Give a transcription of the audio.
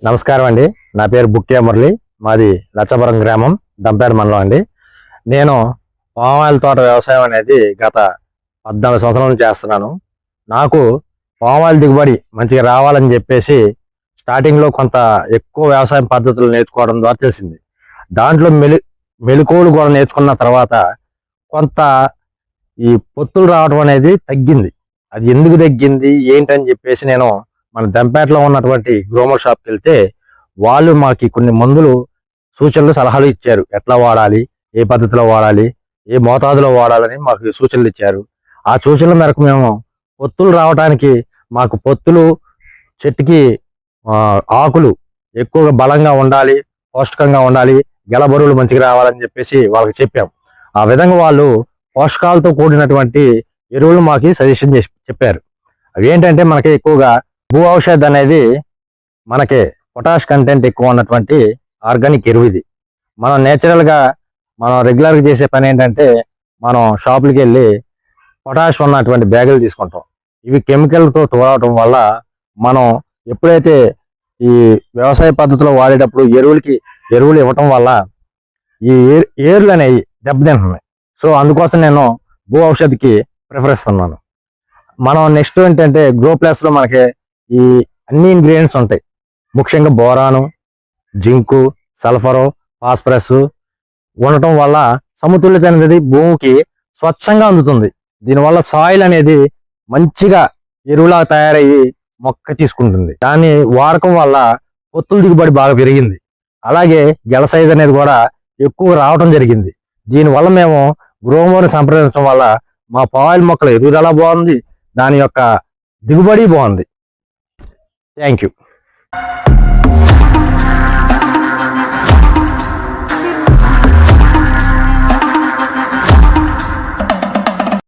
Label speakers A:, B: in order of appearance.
A: నమస్కారం అండి. నా పేరు బుక్కే మురళి. మాది లచ్చపురం గ్రామం, దంపేడ మండలం అండి. నేను పామాయిల్ తోట వ్యవసాయం అనేది గత 14 సంవత్సరాల నుంచి చేస్తున్నాను. నాకు పామాయిల్ దిగుబడి మంచిగా రావాలని చెప్పేసి స్టార్టింగ్లో కొంత ఎక్కువ వ్యవసాయం పద్ధతులు నేర్చుకోవడం ద్వారా తెలిసింది. దాంట్లో మెళుకువలు కూడా నేర్చుకున్న తర్వాత కొంత ఈ పొత్తులు రావడం అనేది తగ్గింది. అది ఎందుకు తగ్గింది ఏంటని చెప్పేసి నేను మన దంపేటలో ఉన్నటువంటి గ్రోమర్ షాప్కి వెళ్తే వాళ్ళు మాకు కొన్ని మందులు సూచనలు సలహాలు ఇచ్చారు. ఎట్లా వాడాలి, ఏ పద్ధతిలో వాడాలి, ఏ మోతాదులో వాడాలని మాకు సూచనలు ఇచ్చారు. ఆ సూచనల మేరకు మేము పొత్తులు రావడానికి మాకు పొత్తులు చెట్టుకి ఆకులు ఎక్కువగా బలంగా ఉండాలి, పౌష్టికంగా ఉండాలి, గెల బరువులు మంచిగా రావాలని చెప్పేసి వాళ్ళకి చెప్పాం. ఆ విధంగా వాళ్ళు పోషకాలతో కూడినటువంటి ఎరువులు మాకు సజెషన్ చేసి చెప్పారు. అవి ఏంటంటే మనకి ఎక్కువగా భూ ఔషధ్ అనేది మనకి పొటాష్ కంటెంట్ ఎక్కువ ఉన్నటువంటి ఆర్గానిక్ ఎరువు ఇది. మనం నేచురల్గా మనం రెగ్యులర్గా చేసే పని ఏంటంటే మనం షాపులకి వెళ్ళి పొటాష్ ఉన్నటువంటి బ్యాగులు తీసుకుంటాం. ఇవి కెమికల్తో తోడవటం వల్ల మనం ఎప్పుడైతే ఈ వ్యవసాయ పద్ధతిలో వాడేటప్పుడు ఎరువులు ఇవ్వటం వల్ల ఈ ఏర్లు అనేవి దెబ్బతింటున్నాయి. సో అందుకోసం నేను భూ ఔషధికి ప్రిఫర్ ఇస్తున్నాను. మనం నెక్స్ట్ ఏంటంటే గ్రో ప్లస్లో మనకి ఈ అన్ని ఇంగ్రీడియంట్స్ ఉంటాయి. ముఖ్యంగా బోరాను, జింకు, సల్ఫరు, ఫాస్ఫరస్ ఉండటం వల్ల సమతుల్యత అనేది భూమికి స్వచ్ఛంగా అందుతుంది. దీనివల్ల సాయిల్ అనేది మంచిగా ఎరువులా తయారయ్యి మొక్క తీసుకుంటుంది. దాన్ని వాడకం వల్ల పొత్తుల దిగుబడి బాగా పెరిగింది. అలాగే గెల సైజ్ అనేది కూడా ఎక్కువ రావడం జరిగింది. దీనివల్ల మేము గ్రోమోర్ని సంప్రదించడం వల్ల మా పాయిల్ మొక్కల ఎదుగుదల బాగుంది, దాని యొక్క దిగుబడి బాగుంది. Thank you.